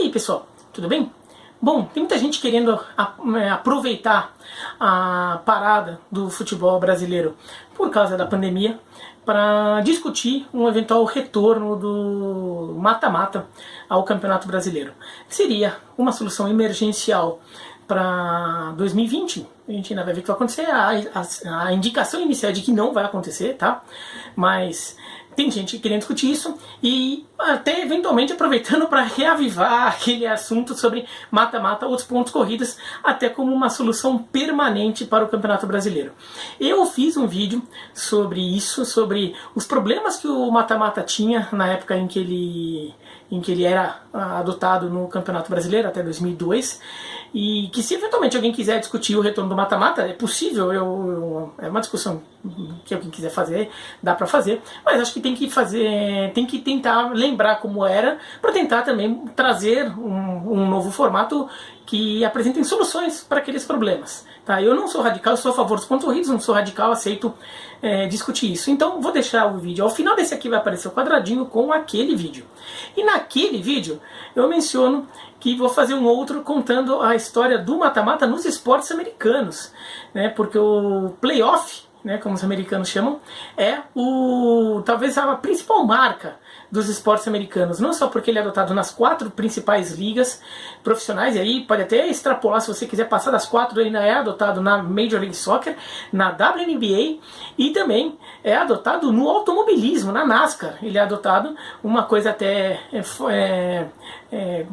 aí, pessoal, tudo bem? Bom, tem muita gente querendo aproveitar a parada do futebol brasileiro por causa da pandemia para discutir um eventual retorno do mata-mata ao Campeonato Brasileiro. Seria uma solução emergencial para 2020, a gente ainda vai ver o que vai acontecer. A indicação inicial é de que não vai acontecer, tá? Mas tem gente querendo discutir isso e até eventualmente aproveitando para reavivar aquele assunto sobre mata-mata, outros pontos corridas, até como uma solução permanente para o Campeonato Brasileiro. Eu fiz um vídeo sobre isso, sobre os problemas que o mata-mata tinha na época em que ele era adotado no Campeonato Brasileiro, até 2002, e que se eventualmente alguém quiser discutir o retorno do mata-mata, é possível, é uma discussão que alguém quiser fazer, dá para fazer, mas acho que tem que tentar lembrar como era, para tentar também trazer um novo formato que apresentem soluções para aqueles problemas. Tá? Eu não sou radical, eu sou a favor dos pontos corridos, não sou radical, aceito discutir isso. Então vou deixar o vídeo, ao final desse aqui vai aparecer o quadradinho com aquele vídeo. E naquele vídeo eu menciono que vou fazer um outro contando a história do mata-mata nos esportes americanos, né? Porque o playoff, né, como os americanos chamam, é talvez a principal marca dos esportes americanos, não só porque ele é adotado nas 4 principais ligas profissionais, e aí pode até extrapolar, se você quiser passar das 4, ele ainda é adotado na Major League Soccer, na WNBA, e também é adotado no automobilismo, na NASCAR. Ele é adotado, uma coisa até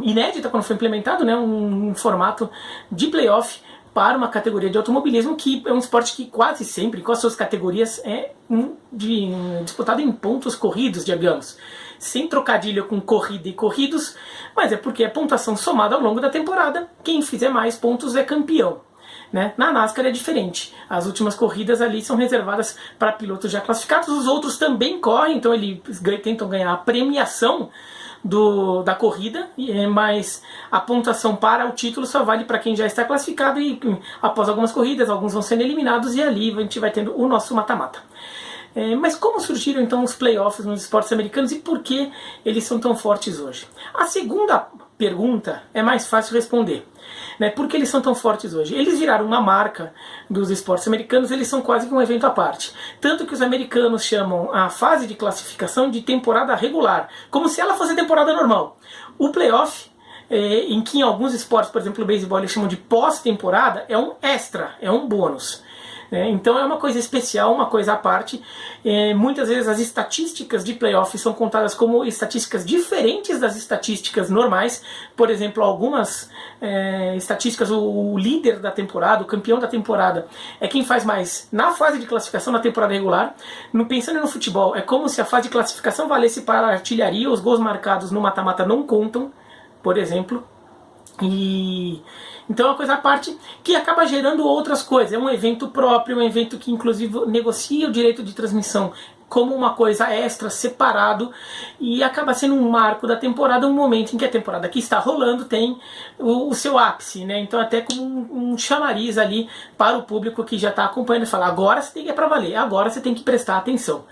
inédita quando foi implementado, né, um formato de playoff para uma categoria de automobilismo, que é um esporte que quase sempre, com as suas categorias, é disputado em pontos corridos, digamos. Sem trocadilho com corrida e corridos, mas é porque é pontuação somada ao longo da temporada. Quem fizer mais pontos é campeão. Né? Na NASCAR é diferente. As últimas corridas ali são reservadas para pilotos já classificados. Os outros também correm, então eles tentam ganhar a premiação da corrida, mas a pontuação para o título só vale para quem já está classificado, e após algumas corridas, alguns vão sendo eliminados, e ali a gente vai tendo o nosso mata-mata. Mas como surgiram então os playoffs nos esportes americanos e por que eles são tão fortes hoje? A segunda pergunta é mais fácil responder. Né? Por que eles são tão fortes hoje? Eles viraram uma marca dos esportes americanos, eles são quase que um evento à parte. Tanto que os americanos chamam a fase de classificação de temporada regular, como se ela fosse temporada normal. O playoff, em que em alguns esportes, por exemplo o beisebol, eles chamam de pós-temporada, é um extra, é um bônus. Então é uma coisa especial, uma coisa à parte. Muitas vezes as estatísticas de playoff são contadas como estatísticas diferentes das estatísticas normais. Por exemplo, algumas estatísticas, o líder da temporada, o campeão da temporada, é quem faz mais na fase de classificação na temporada regular. Pensando no futebol, é como se a fase de classificação valesse para a artilharia, os gols marcados no mata-mata não contam, por exemplo. Então é uma coisa à parte que acaba gerando outras coisas. É um evento próprio, um evento que inclusive negocia o direito de transmissão como uma coisa extra, separado, e acaba sendo um marco da temporada, um momento em que a temporada que está rolando tem o seu ápice, né? Então até como um chamariz ali para o público que já está acompanhando e fala: agora você tem que ir para valer, agora você tem que prestar atenção.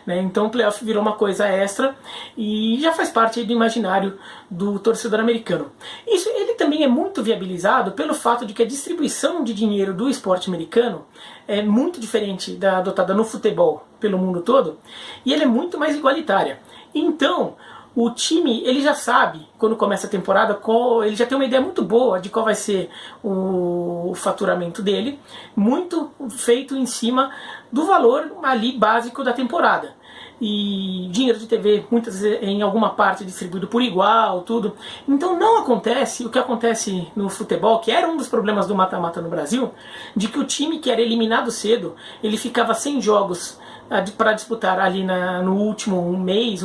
Então o playoff virou uma coisa extra e já faz parte do imaginário do torcedor americano. Isso ele também é muito viabilizado pelo fato de que a distribuição de dinheiro do esporte americano é muito diferente da adotada no futebol pelo mundo todo, e ele é muito mais igualitária. Então o time ele já sabe, quando começa a temporada, ele já tem uma ideia muito boa de qual vai ser o faturamento dele, muito feito em cima do valor ali básico da temporada. E dinheiro de TV muitas vezes em alguma parte distribuído por igual, tudo. Então não acontece o que acontece no futebol, que era um dos problemas do mata-mata no Brasil, de que o time que era eliminado cedo, ele ficava sem jogos para disputar ali no último mês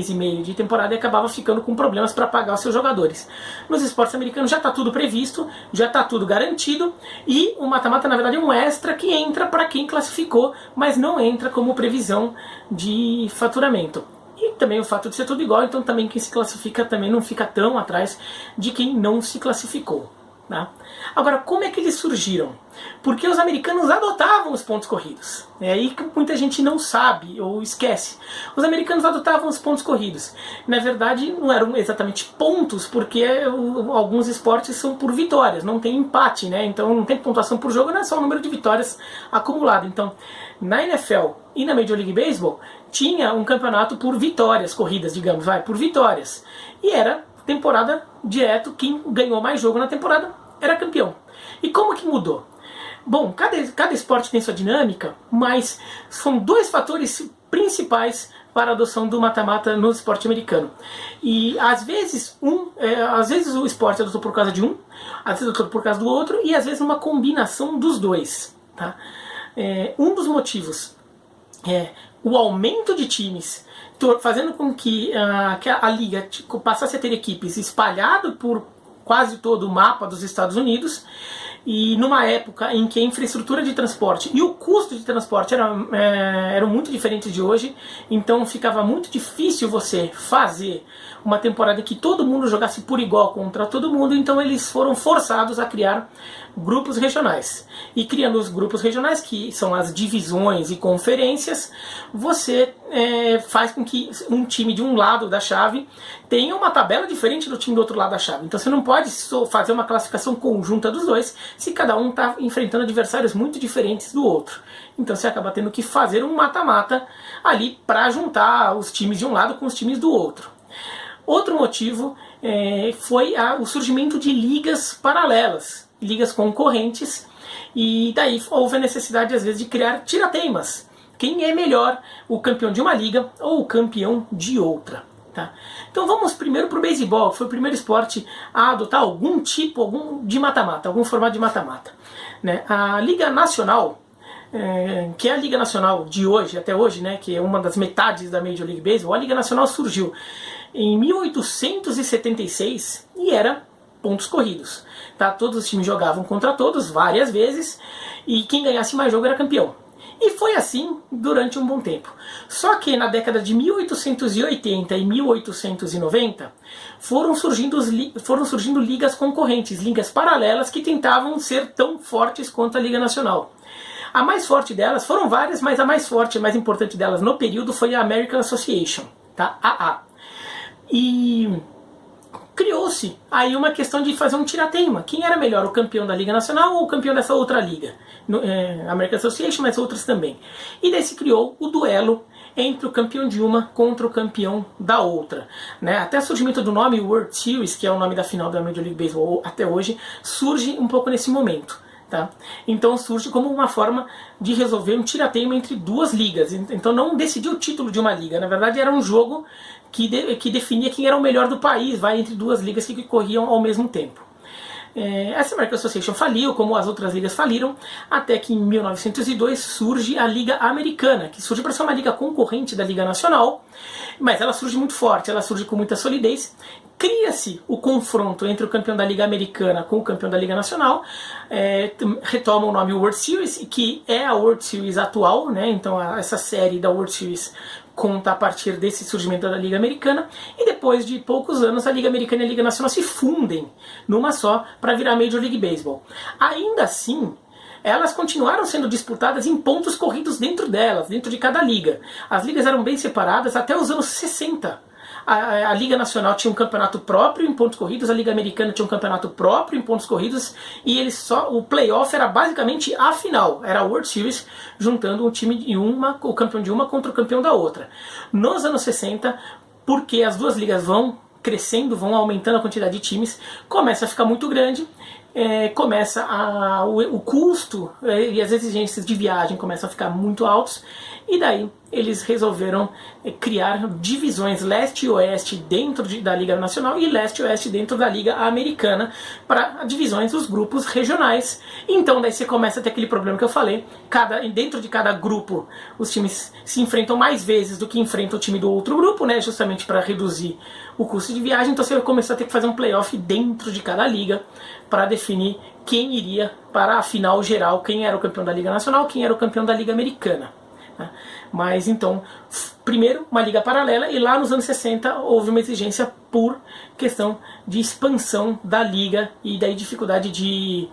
e meio de temporada, e acabava ficando com problemas para pagar os seus jogadores. Nos esportes americanos já está tudo previsto, já está tudo garantido, e o mata-mata na verdade é um extra que entra para quem classificou, mas não entra como previsão de faturamento. E também o fato de ser tudo igual, então também quem se classifica também não fica tão atrás de quem não se classificou. Tá? Agora, como é que eles surgiram? Porque os americanos adotavam os pontos corridos. É aí que muita gente não sabe ou esquece. Os americanos adotavam os pontos corridos. Na verdade, não eram exatamente pontos, porque alguns esportes são por vitórias, não tem empate, né? Então não tem pontuação por jogo, não é só o número de vitórias acumulado. Então, na NFL e na Major League Baseball, tinha um campeonato por vitórias, corridas, digamos, por vitórias. E era temporada direto, quem ganhou mais jogo na temporada era campeão. E como que mudou? Bom, cada esporte tem sua dinâmica, mas são dois fatores principais para a adoção do mata-mata no esporte americano. E às vezes o esporte adotou por causa de um, às vezes adotou por causa do outro, e às vezes uma combinação dos dois. Tá? Um dos motivos é o aumento de times, fazendo com que a liga passasse a ter equipes espalhadas por quase todo o mapa dos Estados Unidos, e numa época em que a infraestrutura de transporte e o custo de transporte eram muito diferentes de hoje, então ficava muito difícil você fazer uma temporada que todo mundo jogasse por igual contra todo mundo, então eles foram forçados a criar grupos regionais. E criando os grupos regionais, que são as divisões e conferências, você faz com que um time de um lado da chave tenha uma tabela diferente do time do outro lado da chave. Então você não pode fazer uma classificação conjunta dos dois se cada um está enfrentando adversários muito diferentes do outro. Então você acaba tendo que fazer um mata-mata ali para juntar os times de um lado com os times do outro. Outro motivo foi o surgimento de ligas paralelas, ligas concorrentes, e daí houve a necessidade às vezes de criar tirateimas. Quem é melhor, o campeão de uma liga ou o campeão de outra? Tá? Então vamos primeiro para o beisebol, que foi o primeiro esporte a adotar algum tipo de mata-mata, algum formato de mata-mata. Né? A Liga Nacional, que é a Liga Nacional de hoje, até hoje, né, que é uma das metades da Major League Baseball, a Liga Nacional surgiu em 1876 e era pontos corridos. Tá? Todos os times jogavam contra todos várias vezes e quem ganhasse mais jogo era campeão. E foi assim durante um bom tempo. Só que na década de 1880 e 1890 foram surgindo ligas concorrentes, ligas paralelas que tentavam ser tão fortes quanto a Liga Nacional. A mais forte delas, foram várias, mas a mais forte e mais importante delas no período foi a American Association, tá? AA. E criou-se aí uma questão de fazer um tirateima. Quem era melhor, o campeão da Liga Nacional ou o campeão dessa outra liga? American Association, mas outras também. E daí se criou o duelo entre o campeão de uma contra o campeão da outra. Né? Até o surgimento do nome World Series, que é o nome da final da Major League Baseball até hoje, surge um pouco nesse momento. Tá? Então surge como uma forma de resolver um tirateima entre duas ligas. Então não decidiu o título de uma liga, na verdade era um jogo que definia quem era o melhor do país, entre duas ligas que corriam ao mesmo tempo. Essa American Association faliu, como as outras ligas faliram, até que em 1902 surge a Liga Americana, que surge para ser uma liga concorrente da Liga Nacional, mas ela surge muito forte, ela surge com muita solidez. Cria-se o confronto entre o campeão da Liga Americana com o campeão da Liga Nacional, retoma o nome World Series, que é a World Series atual, né? Então essa série da World Series conta a partir desse surgimento da Liga Americana, e depois de poucos anos a Liga Americana e a Liga Nacional se fundem numa só para virar Major League Baseball. Ainda assim, elas continuaram sendo disputadas em pontos corridos dentro delas, dentro de cada liga. As ligas eram bem separadas até os anos 60. A Liga Nacional tinha um campeonato próprio em pontos corridos, a Liga Americana tinha um campeonato próprio em pontos corridos, e o playoff era basicamente a final, era a World Series, juntando um time de o campeão de uma contra o campeão da outra. Nos anos 60, porque as duas ligas vão crescendo, vão aumentando a quantidade de times, começa a ficar muito grande, o custo e as exigências de viagem começam a ficar muito altos, e daí eles resolveram criar divisões leste e oeste dentro da Liga Nacional e leste e oeste dentro da Liga Americana, para divisões dos grupos regionais. Então daí você começa a ter aquele problema que eu falei, dentro de cada grupo os times se enfrentam mais vezes do que enfrentam o time do outro grupo, né, justamente para reduzir o custo de viagem. Então você vai começar a ter que fazer um playoff dentro de cada liga para definir quem iria para a final geral, quem era o campeão da Liga Nacional, quem era o campeão da Liga Americana. Né? Mas então, primeiro uma liga paralela, e lá nos anos 60 houve uma exigência por questão de expansão da liga e daí dificuldade de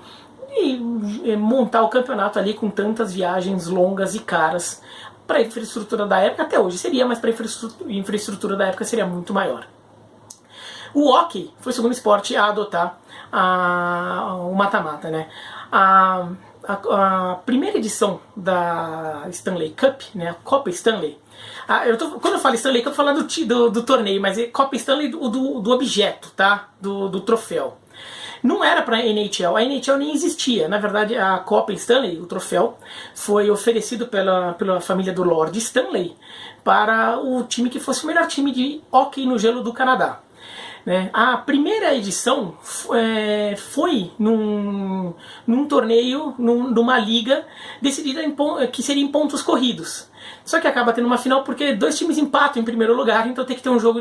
montar o campeonato ali com tantas viagens longas e caras para a infraestrutura da época. Até hoje seria, mas para a infraestrutura da época seria muito maior. O hockey foi o segundo esporte a adotar o mata-mata, né? A primeira edição da Stanley Cup, né, a Copa Stanley, quando eu falo Stanley Cup, eu tô falando do torneio, mas é Copa Stanley do objeto, tá? Do troféu. Não era para a NHL nem existia. Na verdade, a Copa Stanley, o troféu, foi oferecido pela família do Lord Stanley para o time que fosse o melhor time de hóquei no gelo do Canadá. Né? A primeira edição foi num torneio, numa liga decidida que seria em pontos corridos. Só que acaba tendo uma final porque dois times empatam em primeiro lugar, então tem que ter um jogo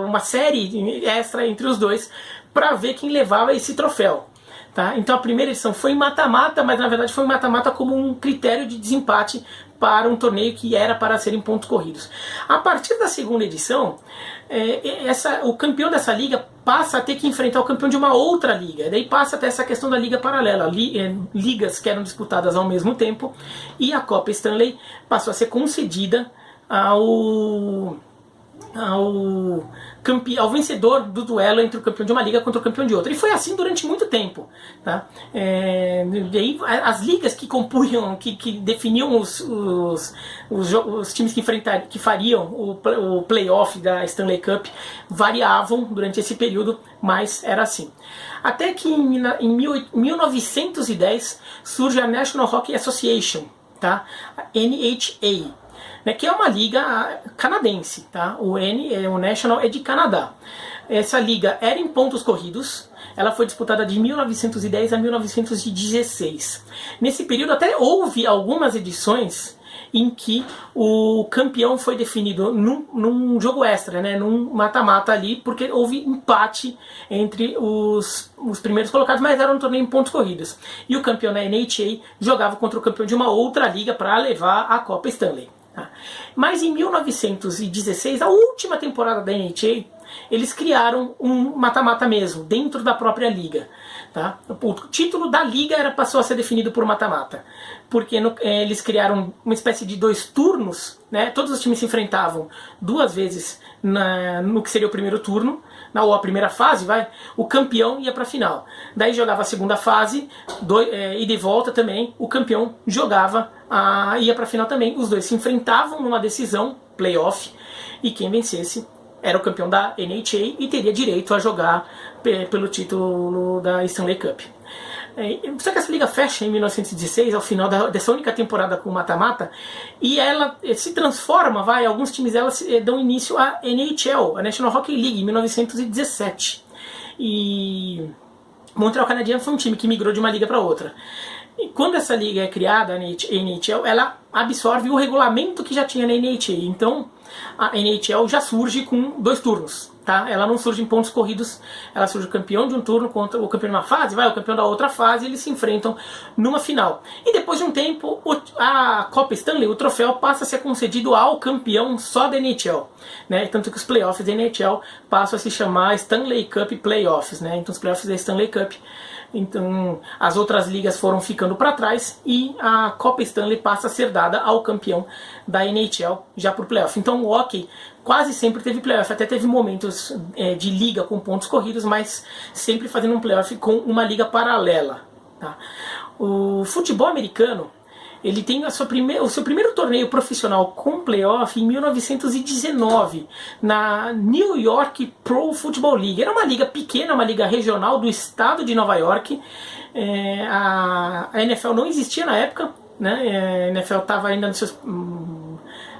uma série extra entre os dois para ver quem levava esse troféu. Tá? Então a primeira edição foi em mata-mata, mas na verdade foi em mata-mata como um critério de desempate para um torneio que era para ser em pontos corridos. A partir da segunda edição, o campeão dessa liga passa a ter que enfrentar o campeão de uma outra liga. Daí passa até essa questão da liga paralela, ligas que eram disputadas ao mesmo tempo, e a Copa Stanley passou a ser concedida ao vencedor do duelo entre o campeão de uma liga contra o campeão de outra. E foi assim durante muito tempo. Tá? E aí, as ligas que compunham, que definiam os times que fariam o playoff da Stanley Cup variavam durante esse período, mas era assim. Até que em 1910 surge a National Hockey Association, tá? A NHA. Que é uma liga canadense, tá? O National é de Canadá. Essa liga era em pontos corridos, ela foi disputada de 1910 a 1916. Nesse período até houve algumas edições em que o campeão foi definido num jogo extra, né? Num mata-mata ali, porque houve empate entre os primeiros colocados, mas era um torneio em pontos corridos. E o campeão da NHA jogava contra o campeão de uma outra liga para levar a Copa Stanley. Mas em 1916, a última temporada da NHA, eles criaram um mata-mata mesmo, dentro da própria liga. Tá? O título da liga passou a ser definido por mata-mata, porque eles criaram uma espécie de 2 turnos, né? Todos os times se enfrentavam 2 vezes no que seria o primeiro turno, ou a primeira fase, o campeão ia para a final. Daí jogava a segunda fase, e de volta também, o campeão jogava, ia para a final também. Os dois se enfrentavam numa decisão, playoff, e quem vencesse era o campeão da NHA e teria direito a jogar pelo título da Stanley Cup. Só que essa liga fecha em 1916, ao final dessa única temporada com mata-mata, e ela se transforma, alguns times dela dão início à NHL, a National Hockey League, em 1917. E Montreal Canadiens foi um time que migrou de uma liga para outra. E quando essa liga é criada, a NHL, ela absorve o regulamento que já tinha na NHA. Então, a NHL já surge com 2 turnos. Tá? Ela não surge em pontos corridos, ela surge o campeão de um turno contra o campeão de uma fase, o campeão da outra fase, e eles se enfrentam numa final. E depois de um tempo, a Copa Stanley, o troféu, passa a ser concedido ao campeão só da NHL. Né? Tanto que os playoffs da NHL passam a se chamar Stanley Cup Playoffs. Né? Então os playoffs da Stanley Cup. Então as outras ligas foram ficando para trás e a Copa Stanley passa a ser dada ao campeão da NHL já por playoff. Então o hockey quase sempre teve playoff, até teve momentos de liga com pontos corridos, mas sempre fazendo um playoff com uma liga paralela. Tá? O futebol americano, ele tem o seu primeiro torneio profissional com playoff em 1919, na New York Pro Football League. Era uma liga pequena, uma liga regional do estado de Nova York. A NFL não existia na época, né? A NFL estava ainda nos seus...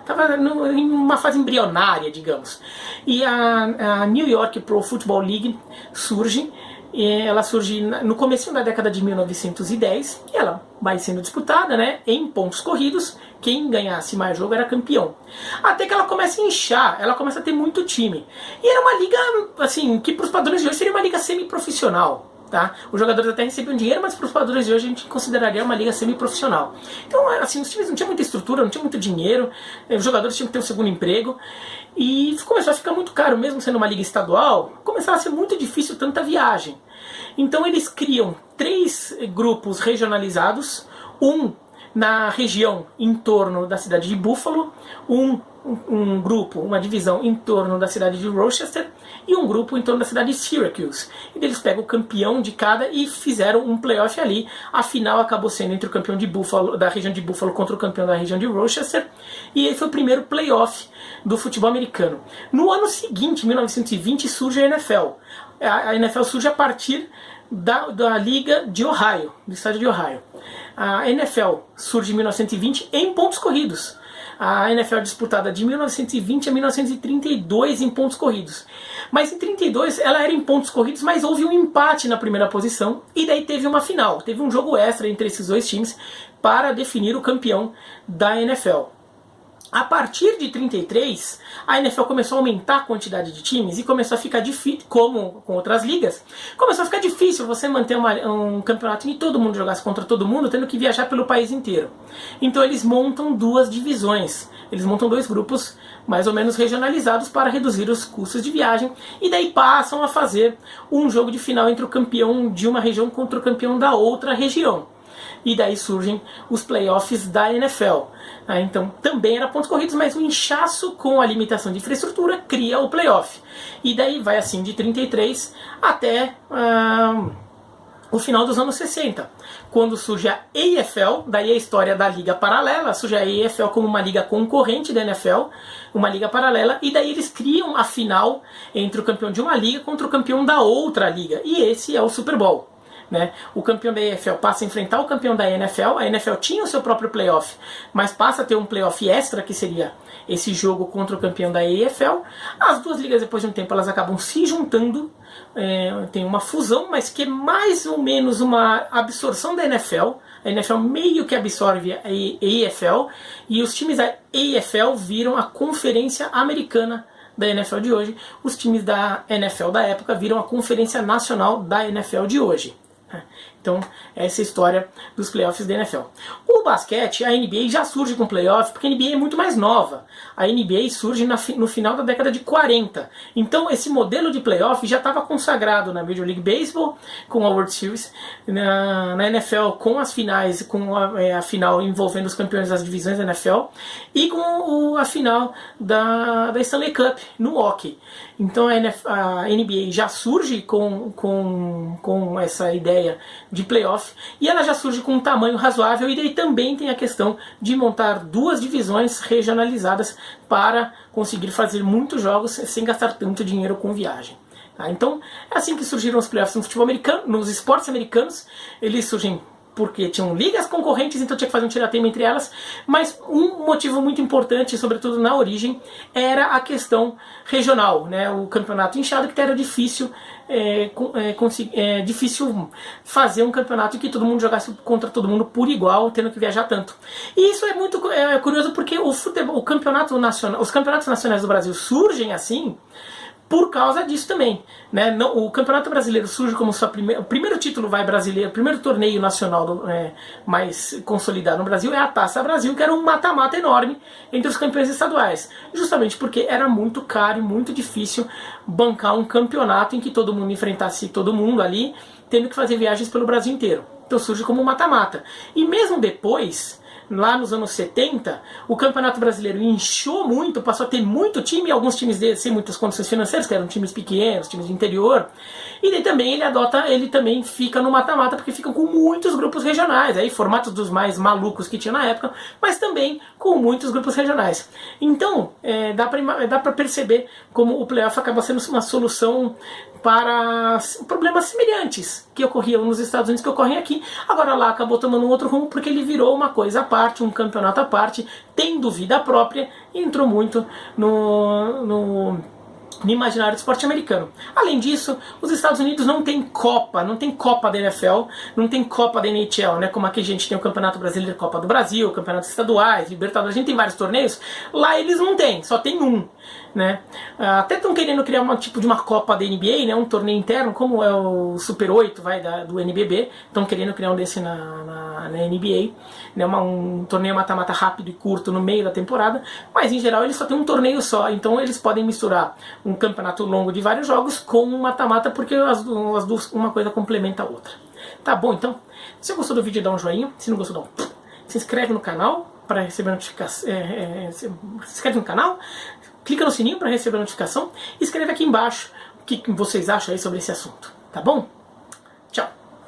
Estava em uma fase embrionária, digamos. E a New York Pro Football League surge. Ela surge no começo da década de 1910 e ela vai sendo disputada, né, em pontos corridos. Quem ganhasse mais jogo era campeão. Até que ela começa a inchar, ela começa a ter muito time. E era uma liga, assim, que para os padrões de hoje seria uma liga semi-profissional. Tá? Os jogadores até recebiam dinheiro, mas para os padrões de hoje a gente consideraria uma liga semi-profissional. Então, assim, os times não tinham muita estrutura, não tinham muito dinheiro, os jogadores tinham que ter um segundo emprego, e começou a ficar muito caro, mesmo sendo uma liga estadual, começava a ser muito difícil tanta viagem. Então eles criam 3 grupos regionalizados, um na região em torno da cidade de Buffalo, um grupo, uma divisão em torno da cidade de Rochester e um grupo em torno da cidade de Syracuse. E eles pegam o campeão de cada e fizeram um playoff ali. A final acabou sendo entre o campeão de Buffalo, da região de Buffalo contra o campeão da região de Rochester, e esse foi o primeiro playoff do futebol americano. No ano seguinte, 1920, surge a NFL. A NFL surge a partir da Liga de Ohio, do estado de Ohio. A NFL surge em 1920 em pontos corridos. A NFL é disputada de 1920 a 1932 em pontos corridos. Mas em 32 ela era em pontos corridos, mas houve um empate na primeira posição e daí teve uma final. Teve um jogo extra entre esses 2 times para definir o campeão da NFL. A partir de 33, a NFL começou a aumentar a quantidade de times e começou a ficar difícil, como com outras ligas, começou a ficar difícil você manter um campeonato em que todo mundo jogasse contra todo mundo, tendo que viajar pelo país inteiro. Então eles montam 2 divisões, eles montam 2 grupos mais ou menos regionalizados para reduzir os custos de viagem, e daí passam a fazer um jogo de final entre o campeão de uma região contra o campeão da outra região. E daí surgem os playoffs da NFL. Então também era pontos corridos, mas o inchaço com a limitação de infraestrutura cria o playoff. E daí vai assim de 33 até o final dos anos 60, quando surge a AFL, daí a história da liga paralela, surge a AFL como uma liga concorrente da NFL, uma liga paralela, e daí eles criam a final entre o campeão de uma liga contra o campeão da outra liga, e esse é o Super Bowl. Né? O campeão da AFL passa a enfrentar o campeão da NFL. A NFL tinha o seu próprio playoff, mas passa a ter um playoff extra, que seria esse jogo contra o campeão da AFL. As 2 ligas, depois de um tempo, elas acabam se juntando, tem uma fusão, mas que é mais ou menos uma absorção da NFL. A NFL meio que absorve a AFL, e os times da AFL viram a Conferência Americana da NFL de hoje. Os times da NFL da época viram a Conferência Nacional da NFL de hoje. Então, essa é a história dos playoffs da NFL. O basquete, a NBA já surge com playoff, porque a NBA é muito mais nova. A NBA surge no final da década de 40. Então, esse modelo de playoff já estava consagrado na Major League Baseball, com a World Series, na NFL com as finais, com a final envolvendo os campeões das divisões da NFL, e com a final da Stanley Cup no hockey. Então a NBA já surge com essa ideia de playoff, e ela já surge com um tamanho razoável, e daí também tem a questão de montar 2 divisões regionalizadas para conseguir fazer muitos jogos sem gastar tanto dinheiro com viagem. Então é assim que surgiram os playoffs no futebol americano, nos esportes americanos. Eles surgem porque tinham ligas concorrentes, então tinha que fazer um tiratema entre elas, mas um motivo muito importante, sobretudo na origem, era a questão regional, né? O campeonato inchado, que era difícil, difícil fazer um campeonato em que todo mundo jogasse contra todo mundo por igual, tendo que viajar tanto. E isso é muito curioso, porque o campeonato nacional, os campeonatos nacionais do Brasil surgem assim por causa disso também, né? O Campeonato Brasileiro surge como o primeiro título brasileiro, o primeiro torneio nacional mais consolidado no Brasil é a Taça Brasil, que era um mata-mata enorme entre os campeões estaduais, justamente porque era muito caro e muito difícil bancar um campeonato em que todo mundo enfrentasse todo mundo ali, tendo que fazer viagens pelo Brasil inteiro. Então surge como um mata-mata. E mesmo depois, lá nos anos 70, o Campeonato Brasileiro inchou muito, passou a ter muito time, alguns times deles sem muitas condições financeiras, que eram times pequenos, times de interior, e daí também ele também fica no mata-mata, porque fica com muitos grupos regionais, aí formatos dos mais malucos que tinha na época, mas também com muitos grupos regionais. Então, dá pra perceber como o playoff acaba sendo uma solução para problemas semelhantes que ocorriam nos Estados Unidos, que ocorrem aqui. Agora lá acabou tomando um outro rumo, porque ele virou uma coisa à parte, um campeonato à parte, tendo vida própria, e entrou muito no imaginário do esporte americano. Além disso, os Estados Unidos não tem Copa da NFL, não tem Copa da NHL, né? Como aqui a gente tem o Campeonato Brasileiro, Copa do Brasil, Campeonatos Estaduais, Libertadores, a gente tem vários torneios. Lá eles não têm, só tem um. né? Até estão querendo criar um tipo de uma Copa da NBA, né? Um torneio interno, como é o Super 8 do NBB. Estão querendo criar um desse na NBA, né? Um torneio mata-mata rápido e curto no meio da temporada, mas em geral eles só têm um torneio só, então eles podem misturar um campeonato longo de vários jogos com um mata-mata, porque as duas, uma coisa complementa a outra. Tá bom, então? Se você gostou do vídeo, dá um joinha. Se não gostou, dá um... Se inscreve no canal para receber notificação. Se inscreve no canal, clica no sininho para receber a notificação e escreve aqui embaixo o que vocês acham aí sobre esse assunto. Tá bom?